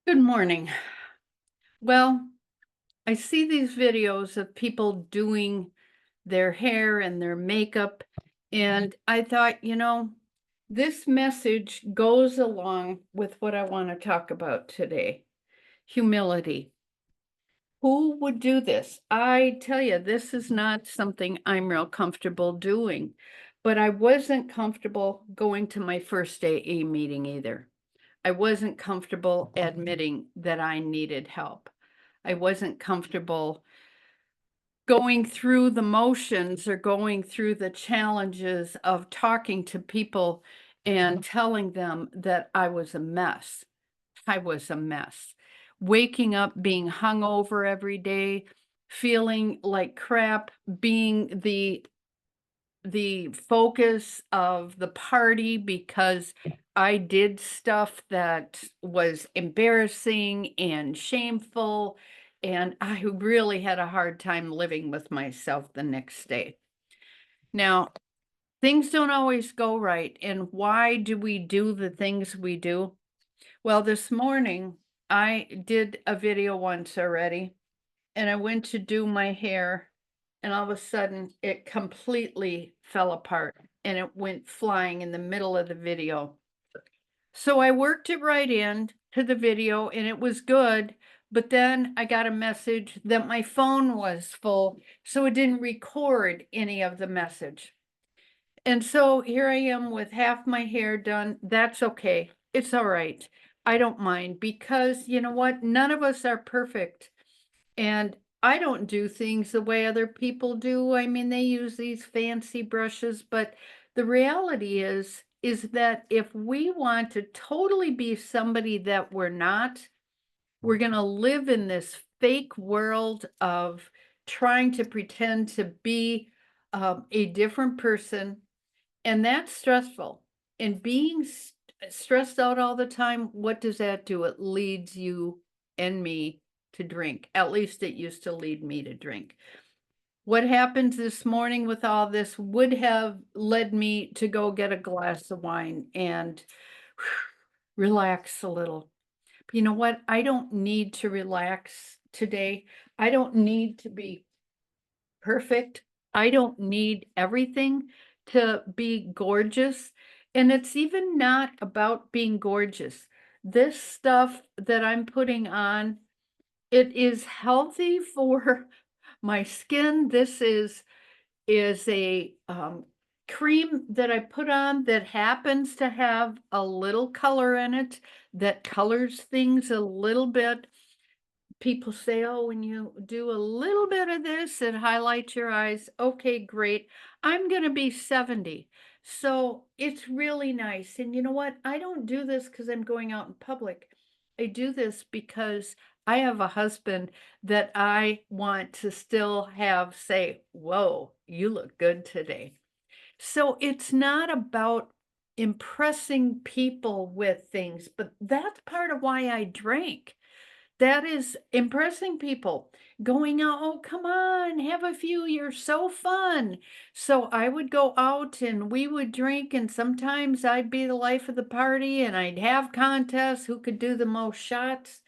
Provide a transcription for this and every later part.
Good morning. Well, I see these videos of people doing their hair and their makeup, and I thought, this message goes along with what I want to talk about today. Humility. Who would do this? I tell you, this is not something I'm real comfortable doing, but I wasn't comfortable going to my first AA meeting either. I wasn't comfortable admitting that I needed help. I wasn't comfortable going through the motions or going through the challenges of talking to people and telling them that I was a mess. I was a mess. Waking up being hungover every day, feeling like crap, being the focus of the party because I did stuff that was embarrassing and shameful, and I really had a hard time living with myself the next day. Now, things don't always go right, and why do we do the things we do? Well, this morning, I did a video once already, and I went to do my hair, and all of a sudden it completely fell apart and it went flying in the middle of the video. So I worked it right in to the video and it was good, but then I got a message that my phone was full, so it didn't record any of the message. And so here I am with half my hair done. That's okay. It's all right. I don't mind because you know what? None of us are perfect. And I don't do things the way other people do. I mean, they use these fancy brushes, but the reality is that if we want to totally be somebody that we're not, we're going to live in this fake world of trying to pretend to be a different person, and that's stressful. And being stressed out all the time, what does that do? It leads you and me to drink. At least it used to lead me to drink. What happens this morning with all this would have led me to go get a glass of wine and relax a little. But you know what? I don't need to relax today. I don't need to be perfect. I don't need everything to be gorgeous. And it's even not about being gorgeous. This stuff that I'm putting on, it is healthy for my skin. This is a cream that I put on that happens to have a little color in it that colors things a little bit. People say, "Oh, when you do a little bit of this, it highlights your eyes." Okay, great. I'm gonna be 70, so it's really nice, and you know what? I don't do this because 'cause I'm going out in public. I do this because I have a husband that I want to still have say, "Whoa, you look good today." So it's not about impressing people with things, but that's part of why I drank. That is impressing people, going out, "Oh, come on, have a few, you're so fun." So I would go out and we would drink, and sometimes I'd be the life of the party and I'd have contests who could do the most shots.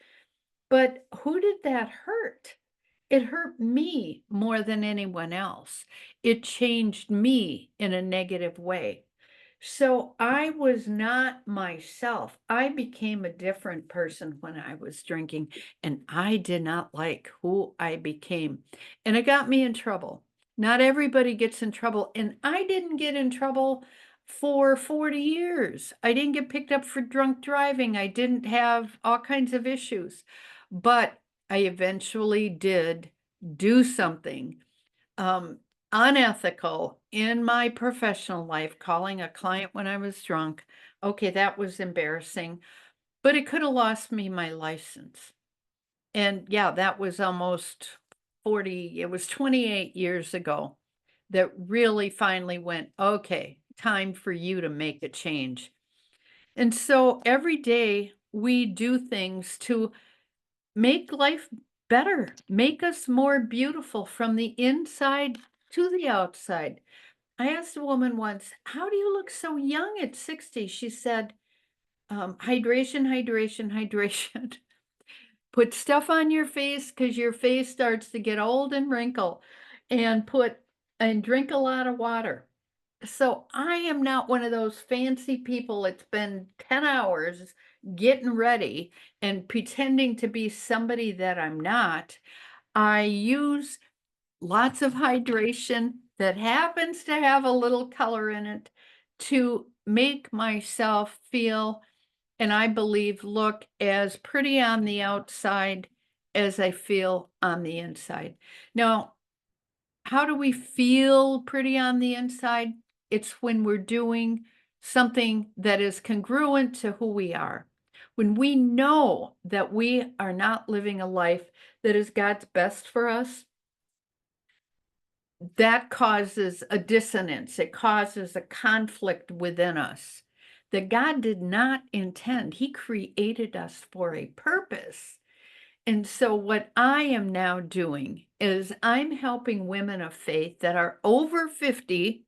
But who did that hurt? It hurt me more than anyone else. It changed me in a negative way. So I was not myself. I became a different person when I was drinking, and I did not like who I became. And it got me in trouble. Not everybody gets in trouble, and I didn't get in trouble for 40 years. I didn't get picked up for drunk driving. I didn't have all kinds of issues. But I eventually did do something um, unethical in my professional life, calling a client when I was drunk. Okay, that was embarrassing, but it could have lost me my license. And yeah, that was almost 40, it was 28 years ago that really finally went, okay, time for you to make a change. And so every day we do things to make life better, make us more beautiful from the inside to the outside. I asked a woman once, "How do you look so young at 60?" She said, hydration, hydration, hydration. Put stuff on your face because your face starts to get old and wrinkle, and drink a lot of water. So I am not one of those fancy people that spend 10 hours getting ready and pretending to be somebody that I'm not. I use lots of hydration that happens to have a little color in it to make myself feel, and I believe look as pretty on the outside as I feel on the inside. Now, how do we feel pretty on the inside? It's when we're doing something that is congruent to who we are. When we know that we are not living a life that is God's best for us, that causes a dissonance. It causes a conflict within us that God did not intend. He created us for a purpose. And so, what I am now doing is I'm helping women of faith that are over 50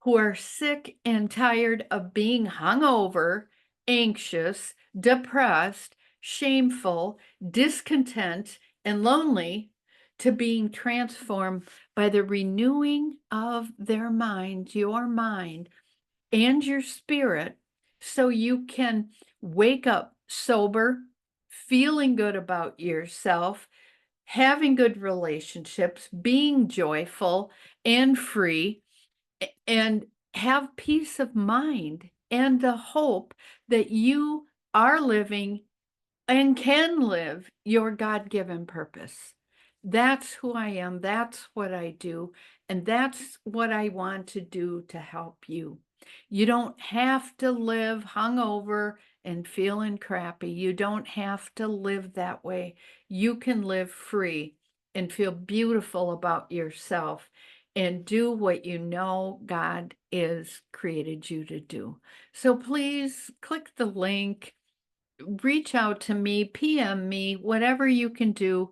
who are sick and tired of being hungover, anxious, depressed, shameful, discontent, and lonely to being transformed by the renewing of their mind, your mind, and your spirit, so you can wake up sober, feeling good about yourself, having good relationships, being joyful and free, and have peace of mind and the hope that you are living and can live your God-given purpose. That's who I am. That's what I do. And that's what I want to do to help you. You don't have to live hungover and feeling crappy. You don't have to live that way. You can live free and feel beautiful about yourself and do what you know God is created you to do. So please click the link, reach out to me, PM me, whatever you can do,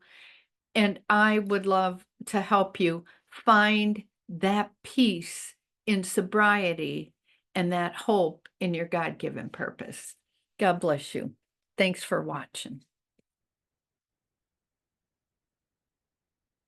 and I would love to help you find that peace in sobriety and that hope in your God-given purpose. God bless you. Thanks for watching.